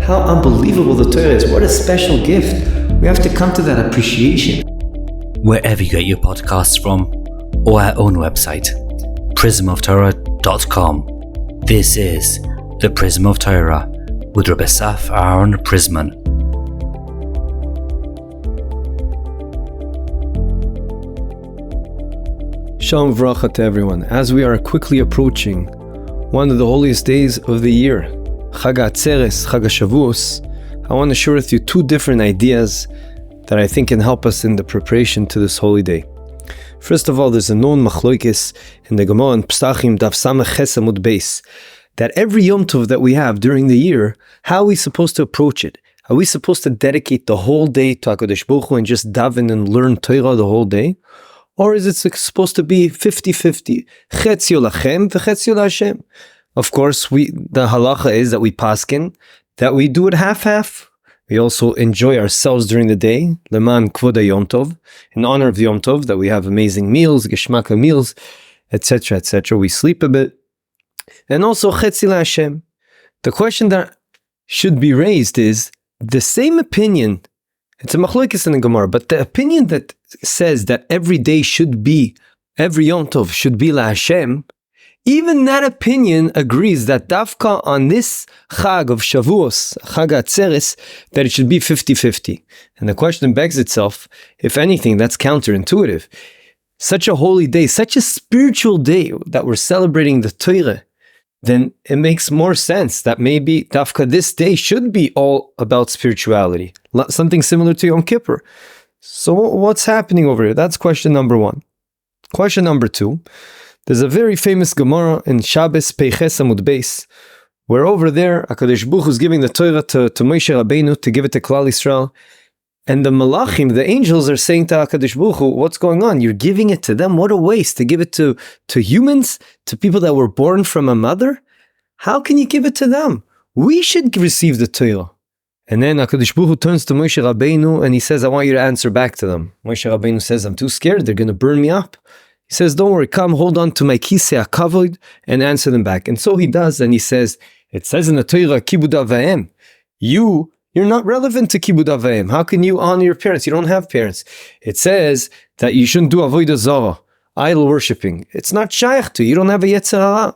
how unbelievable the Torah is. What a special gift. We have to come to that appreciation. Wherever you get your podcasts from, or our own website, prismoftorah.com. This is the Prism of Torah with Rabbi Av Aaron Prisman. Shalom V'racha to everyone. As we are quickly approaching one of the holiest days of the year, Chag HaAtzeres, Chag Shavuos, I want to share with you two different ideas that I think can help us in the preparation to this holy day. First of all, there's a known machlokes in the Gemara in Pesachim Daf Samech Ches Amud Beis, that every Yom Tov that we have during the year, how are we supposed to approach it? Are we supposed to dedicate the whole day to HaKadosh Baruch Hu and just daven and learn Torah the whole day? Or is it supposed to be 50-50? Chetzio lachem v'chetzio laHashem. Of course, the halacha is that we paskin, that we do it half-half. We also enjoy ourselves during the day, leman kvod Yom Tov, in honor of the Yom Tov, that we have amazing meals, geschmacka meals, etc., etc. We sleep a bit. And also chetzi laHashem. The question that should be raised is, the same opinion, it's a machlokes in the Gemara, but the opinion that says that every day should be, every Yom Tov should be laHashem, even that opinion agrees that dafka on this Chag of Shavuos, Chag HaAtzeres, that it should be 50-50. And the question begs itself, if anything, that's counterintuitive. Such a holy day, such a spiritual day that we're celebrating the Torah, then it makes more sense that maybe dafka this day should be all about spirituality. Something similar to Yom Kippur. So what's happening over here? That's question number one. Question number two. There's a very famous Gemara in Shabbos Peiches Amud Beis, where over there, HaKadosh Baruch Hu is giving the Torah to Moshe Rabbeinu to give it to Klal Yisrael. And the malachim, the angels, are saying to HaKadosh Baruch Hu, what's going on? You're giving it to them? What a waste to give it to humans, to people that were born from a mother? How can you give it to them? We should receive the Torah. And then HaKadosh Baruch Hu turns to Moshe Rabbeinu and he says, I want you to answer back to them. Moshe Rabbeinu says, I'm too scared, they're going to burn me up. He says, don't worry, come hold on to my kisei hakavod and answer them back. And so he does, and he says, it says in the Torah, kibud av va'em. You're not relevant to kibud av va'em. How can you honor your parents? You don't have parents. It says that you shouldn't do avodah zarah, idol worshipping. It's not shaykh to you. You don't have a yetzer hara.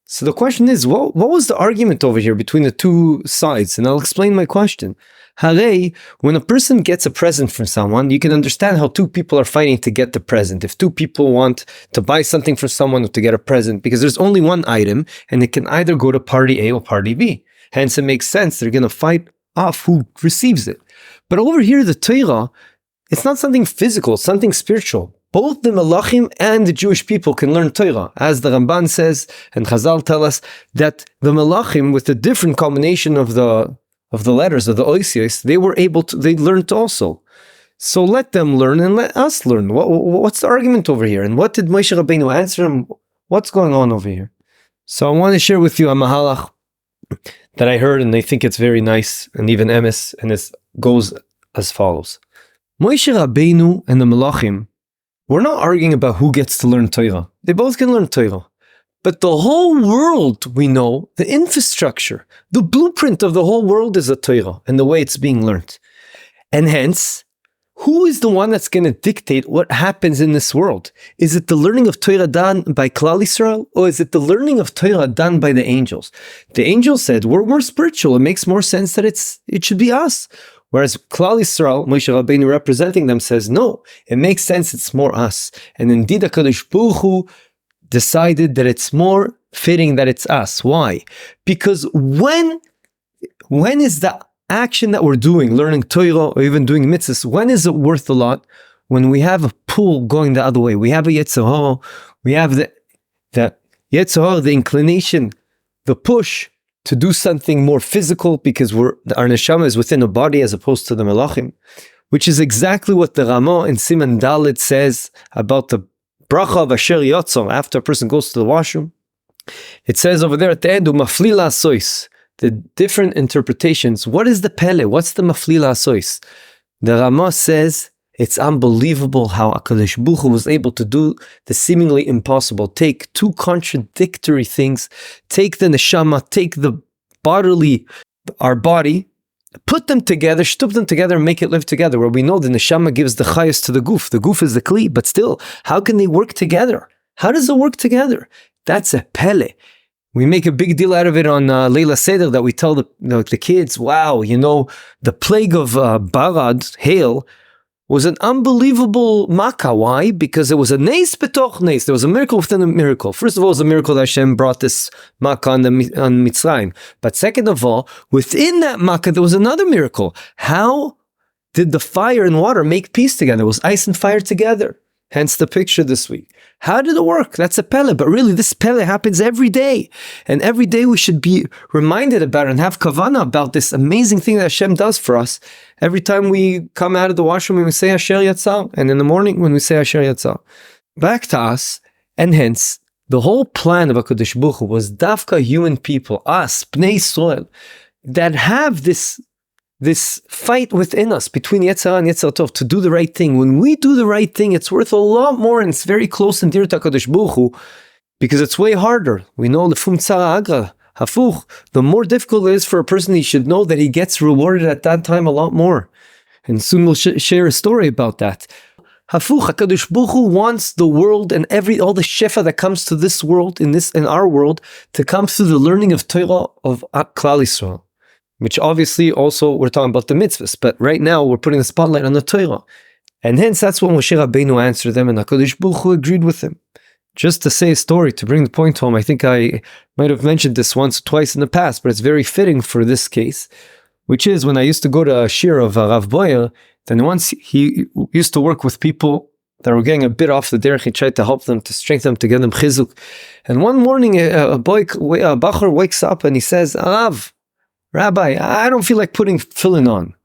So the question is, what was the argument over here between the two sides? And I'll explain my question. Hare, when a person gets a present from someone, you can understand how two people are fighting to get the present. If two people want to buy something for someone or to get a present, because there's only one item and it can either go to party A or party B. Hence, it makes sense they're going to fight off who receives it. But over here, the Torah, it's not something physical, it's something spiritual. Both the malachim and the Jewish people can learn Torah. As the Ramban says, and Chazal tell us, that the malachim, with a different combination of the letters, of the oisios, they learned also. So let them learn and let us learn. What's the argument over here? And what did Moshe Rabbeinu answer him? What's going on over here? So I want to share with you a mahalach that I heard, and I think it's very nice, and even emes, and it goes as follows. Moshe Rabbeinu and the malachim, we're not arguing about who gets to learn Torah. They both can learn Torah. But the whole world, we know, the infrastructure, the blueprint of the whole world is a Torah and the way it's being learned. And hence, who is the one that's going to dictate what happens in this world? Is it the learning of Torah done by Klal Yisrael, or is it the learning of Torah done by the angels? The angels said, we're more spiritual. It makes more sense that it should be us. Whereas Klal Yisrael, Moshe Rabbeinu representing them, says, no, it makes sense, it's more us. And indeed, HaKadosh Baruch Hu decided that it's more fitting that it's us. Why? Because when is the action that we're doing, learning Torah or even doing mitzvahs, when is it worth a lot? When we have a pull going the other way. We have a yetzer hara, we have the yetzer hara, the inclination, the push to do something more physical, because our neshama is within a body as opposed to the malachim, which is exactly what the Ramah in Siman Dalet says about the bracha of Asher Yotzor after a person goes to the washroom. It says over there at the end, mafli la'asois, the different interpretations. What is the pele? What's the mafli la'asois? The Ramah says it's unbelievable how HaKadosh Baruch Hu was able to do the seemingly impossible. Take two contradictory things, take the neshama, take the bodily, our body, put them together, shtup them together, and make it live together, where we know the neshama gives the chayas to the guf. The guf is the kli, but still, how can they work together? How does it work together? That's a pele. We make a big deal out of it on Leila Seder, that we tell the kids, wow, the plague of Barad, hail, was an unbelievable makkah. Why? Because it was a neis betoch neis. There was a miracle within a miracle. First of all, it was a miracle that Hashem brought this makkah on Mitzrayim. But second of all, within that makkah, there was another miracle. How did the fire and water make peace together? It was ice and fire together. Hence the picture this week. How did it work? That's a pele. But really, this pele happens every day. And every day we should be reminded about it and have kavanah about this amazing thing that Hashem does for us. Every time we come out of the washroom and we say Asher Yatzah. And in the morning when we say Asher Yatzah. Back to us. And hence, the whole plan of HaKadosh Baruch Hu was dafka human people, us, Bnei Yisrael, that have this fight within us between Yetzirah and Yetzer Tov to do the right thing. When we do the right thing, it's worth a lot more, and it's very close and dear to HaKadosh Baruch Hu, because it's way harder. We know the Fum Tzara Agra, Hafuch, the more difficult it is for a person, he should know that he gets rewarded at that time a lot more. And soon we'll share a story about that. Hafuch, HaKadosh Baruch Hu wants the world and all the shefa that comes to this world, in our world, to come through the learning of Torah of Klal Yisrael. Which obviously also we're talking about the mitzvahs, but right now we're putting the spotlight on the Torah. And hence that's when Moshe Rabbeinu answered them and HaKadosh Baruch Hu agreed with him. Just to say a story, to bring the point home, I think I might have mentioned this once or twice in the past, but it's very fitting for this case, which is when I used to go to a shir of Rav Boyer, then once he used to work with people that were getting a bit off the derech, he tried to help them, to strengthen them, to get them chizuk. And one morning a bachar wakes up and he says, Rav, Rabbi, I don't feel like putting tefillin on.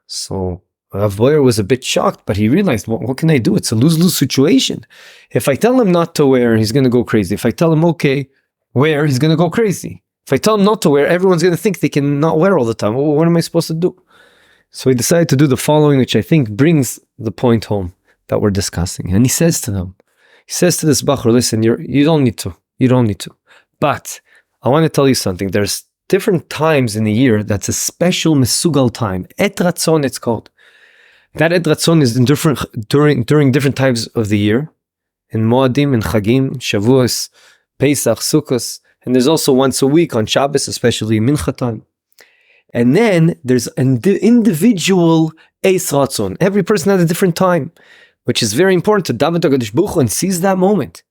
So Rav Boyer was a bit shocked, but he realized, what can I do? It's a lose-lose situation. If I tell him not to wear, he's going to go crazy. If I tell him, okay, wear, he's going to go crazy. If I tell him not to wear, everyone's going to think they can not wear all the time. Well, what am I supposed to do? So he decided to do the following, which I think brings the point home that we're discussing. And he says to this bachur, listen, you don't need to. But I want to tell you something. There's different times in the year that's a special mesugal time. Et Ratzon it's called. That Et Ratzon is during different times of the year. In Moadim, in Chagim, Shavuos, Pesach, Sukkos. And there's also once a week on Shabbos, especially Mincha time. And then there's an individual Eis Ratzon. Every person has a different time, which is very important to daven to HaKadosh Baruch Hu and seize that moment.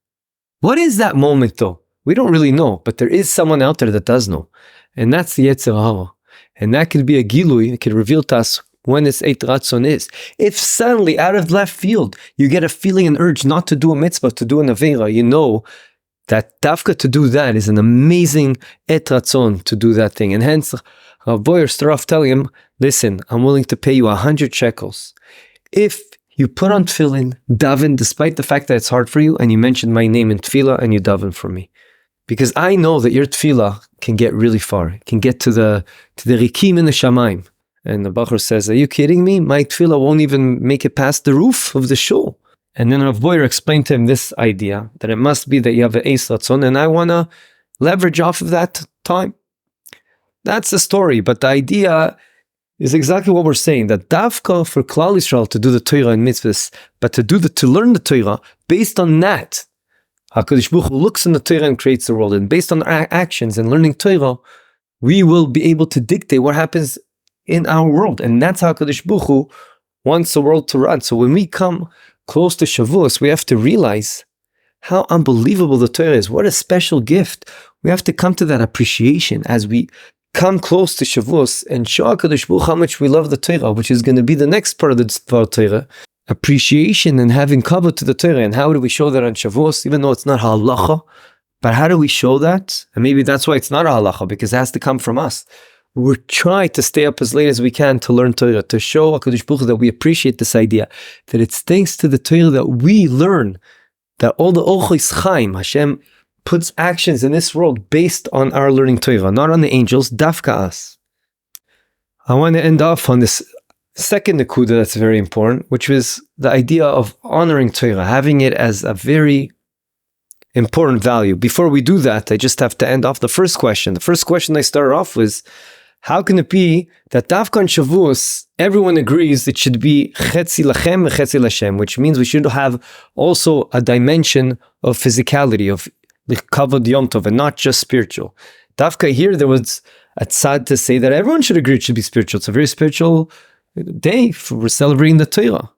What is that moment though? We don't really know, but there is someone out there that does know. And that's the Yetzer Hara. And that could be a gilui, it could reveal to us when this Eit Ratzon is. If suddenly, out of left field, you get a feeling and urge not to do a mitzvah, to do an avera, you know that dafka to do that is an amazing Et Ratzon to do that thing. And hence, Rav Boyer started off telling him, listen, I'm willing to pay you 100 shekels. If you put on tefillin, daven, despite the fact that it's hard for you, and you mention my name in tefillah, and you daven for me. Because I know that your tefillah can get really far. It can get to the rikim in the shamayim. And the bachur says, are you kidding me? My tefillah won't even make it past the roof of the shul. And then Rav Boyer explained to him this idea, that it must be that you have an Eis Ratzon, and I want to leverage off of that time. That's the story, but the idea is exactly what we're saying, that dafka for Klal Yisrael to do the Torah and mitzvahs, but to learn the Torah, based on that, HaKadosh Baruch Hu looks in the Torah and creates the world, and based on our actions and learning Torah, we will be able to dictate what happens in our world, and that's how HaKadosh Baruch Hu wants the world to run. So when we come close to Shavuos, we have to realize how unbelievable the Torah is. What a special gift. We have to come to that appreciation as we come close to Shavuos and show HaKadosh Baruch Hu how much we love the Torah, which is going to be the next part of the Dvar Torah. Appreciation and having kavod to the Torah. And how do we show that on Shavuos, even though it's not halacha? But how do we show that? And maybe that's why it's not a halacha, because it has to come from us. We're trying to stay up as late as we can to learn Torah, to show HaKadosh Baruch Hu that we appreciate this idea, that it's thanks to the Torah that we learn that all the Ochos Chaim, Hashem puts actions in this world based on our learning Torah, not on the angels, dafka us. I want to end off on this second nekuda that's very important, which was the idea of honoring Torah, having it as a very important value. Before we do that, I just have to end off the first question. The first question I started off was, How can it be that Dafka on Shavuos, everyone agrees it should be chetzi lachem and chetzi lashem, which means we should have also a dimension of physicality, of kavod Yom Tov, and not just spiritual. Dafka here, there was a tzad to say that everyone should agree it should be spiritual. It's a very spiritual day. We're celebrating the Torah.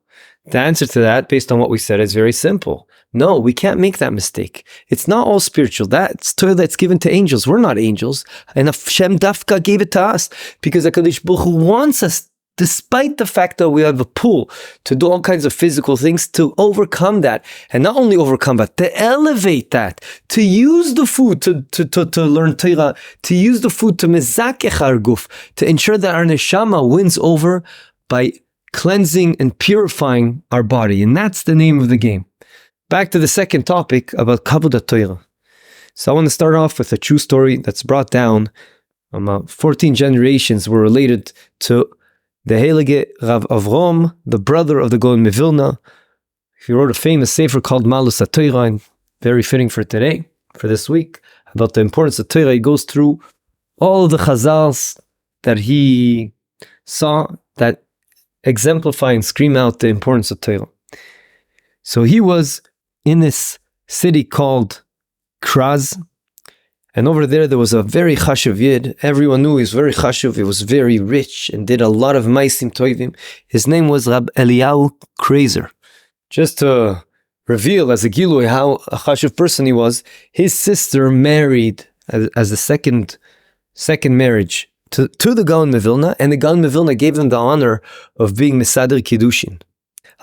The answer to that, based on what we said, is very simple. No, we can't make that mistake. It's not all spiritual. That's Torah that's given to angels. We're not angels. And Hashem Dafka gave it to us because HaKadosh Baruch Hu wants us, despite the fact that we have a pull to do all kinds of physical things, to overcome that. And not only overcome that, to elevate that, to use the food to learn Torah, to use the food to mezakech our guf, to ensure that our neshama wins over by cleansing and purifying our body. And that's the name of the game. Back to the second topic about Kavod Torah. So I want to start off with a true story that's brought down. 14 generations were related to the Heilige Rav Avraham, the brother of the Gaon of Vilna. He wrote a famous sefer called Malus HaTorah, and very fitting for today, for this week, about the importance of Torah. He goes through all of the chazals that he saw that exemplify and scream out the importance of Torah. So he was in this city called Kraz, and over there was a very chashuv yid. Everyone knew he was very chashuv. He was very rich and did a lot of maisim tovim. His name was Rab Eliyahu Krazer. Just to reveal as a gilui how a chashuv person he was, his sister married as a second marriage to the Gaon of Vilna, and the Gaon of Vilna gave him the honor of being Mesader Kiddushin.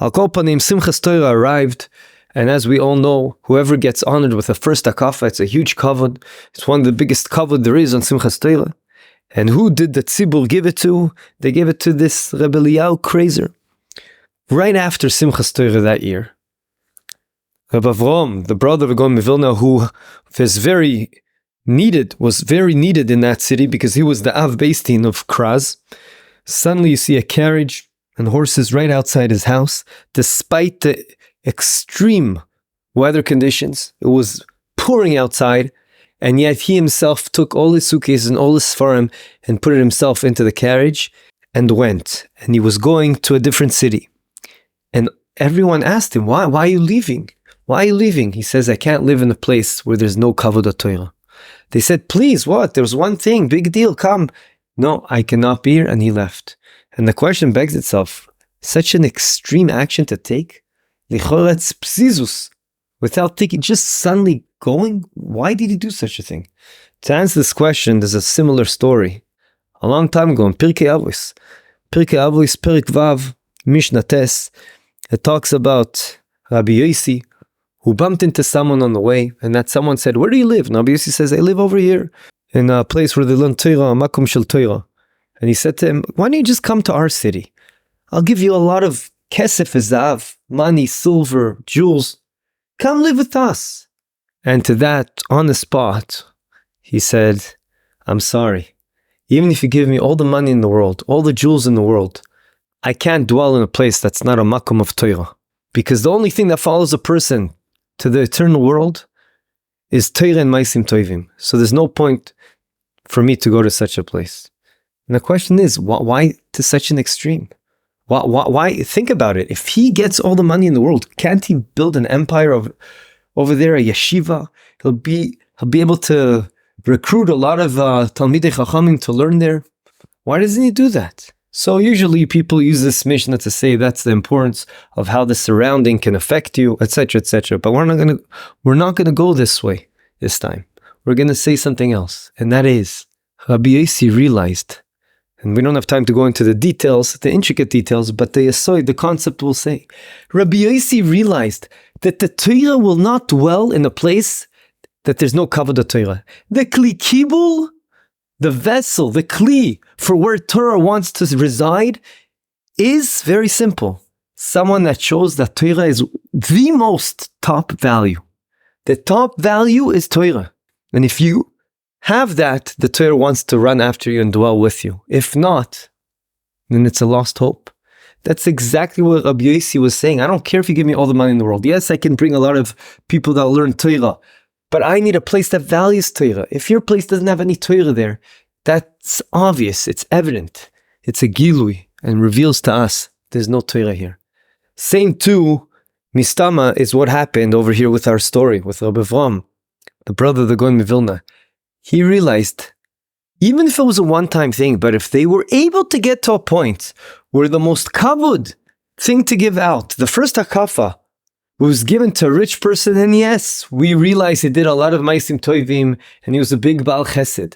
Al kol panim, Simchas Torah arrived, and as we all know, whoever gets honored with the first akafa, it's a huge kavod. It's one of the biggest kavod there is on Simchas Torah. And who did the tzibur give it to? They gave it to this Reb Eliyahu Krazer. Right after Simchas Torah that year, Rav Avraham, the brother of Gaon of Vilna, who was very needed in that city because he was the Av Beis Din of Kraz. Suddenly you see a carriage and horses right outside his house, despite the extreme weather conditions. It was pouring outside, and yet he himself took all his suitcases and all his seforim and put it himself into the carriage and went. And he was going to a different city. And everyone asked him, why are you leaving? Why are you leaving? He says, I can't live in a place where there's no kavod Torah. They said, please, what? There's one thing, big deal, come. No, I cannot be here, and he left. And the question begs itself, such an extreme action to take? Lichoretz psizus, without thinking, just suddenly going? Why did he do such a thing? To answer this question, there's a similar story. A long time ago in Pirkei Avos, Perik Vav, Mishnah Tes, it talks about Rabbi Yossi, who bumped into someone on the way, and that someone said, where do you live? And Rabbi Yossi says, I live over here, in a place where they learn Torah, Makom Shel Torah. And he said to him, why don't you just come to our city? I'll give you a lot of kesef ezav, money, silver, jewels. Come live with us. And to that, on the spot, he said, I'm sorry. Even if you give me all the money in the world, all the jewels in the world, I can't dwell in a place that's not a makom of Torah. Because the only thing that follows a person to the eternal world is Torah and maisim tovim. So there's no point for me to go to such a place. And the question is, why to such an extreme? Why? Think about it. If he gets all the money in the world, can't he build an empire over there, a yeshiva? He'll be able to recruit a lot of Talmidei Chachamim to learn there. Why doesn't he do that? So usually people use this Mishnah to say that's the importance of how the surrounding can affect you, etc., etc. But we're not gonna go this way this time. We're gonna say something else, and that is Rabbi Yossi realized. And we don't have time to go into the details, the intricate details, but the concept will say, Rabbi Yossi realized that the Torah will not dwell in a place that there's no kavod Torah. The kli kibul, the vessel, the kli for where Torah wants to reside is very simple. Someone that shows that Torah is the most top value. The top value is Torah. And if you have that, the Torah wants to run after you and dwell with you. If not, then it's a lost hope. That's exactly what Rabbi Yossi was saying. I don't care if you give me all the money in the world. Yes, I can bring a lot of people that learn Torah, but I need a place that values Torah. If your place doesn't have any Torah there, That's obvious, it's evident. It's a gilui and reveals to us there's no Torah here. Same too, Mistama, is what happened over here with our story, with Rav Avraham, the brother of the Gaon of Vilna. He realized, even if it was a one-time thing, but if they were able to get to a point where the most kavod thing to give out, the first hakafa, was given to a rich person, and yes, we realize he did a lot of ma'asim tovim, and he was a big Baal Chesed.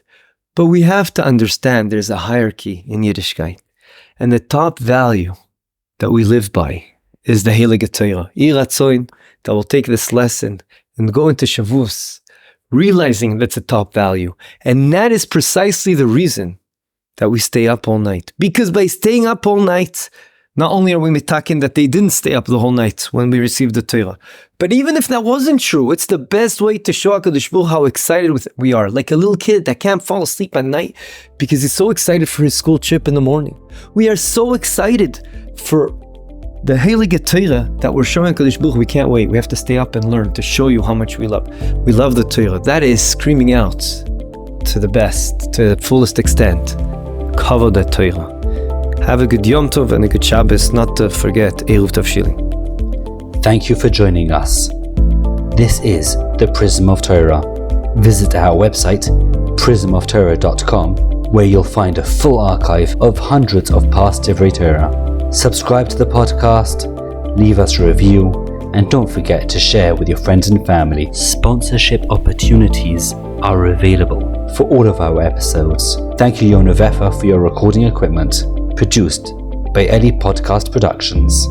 But we have to understand there's a hierarchy in Yiddishkeit, and the top value that we live by is the Heilige Torah. Iratzoin, that will take this lesson and go into Shavuos, realizing that's a top value. And that is precisely the reason that we stay up all night. Because by staying up all night, not only are we mitakin that they didn't stay up the whole night when we received the Torah, but even if that wasn't true, it's the best way to show HaKadosh Baruch Hu how excited we are. Like a little kid that can't fall asleep at night because he's so excited for his school trip in the morning. We are so excited for the Heilige Torah that we're showing HaKadosh Baruch Hu. We can't wait. We have to stay up and learn to show you how much we love. We love the Torah. That is screaming out to the best, to the fullest extent. Kavod Torah. Have a good Yom Tov and a good Shabbos, not to forget Eruv Tavshili. Thank you for joining us. This is the Prism of Torah. Visit our website, prismoftorah.com, where you'll find a full archive of hundreds of past Divrei Torah. Subscribe to the podcast, leave us a review, and don't forget to share with your friends and family. Sponsorship opportunities are available for all of our episodes. Thank you, Yonavefa, for your recording equipment. Produced by Eli Podcast Productions.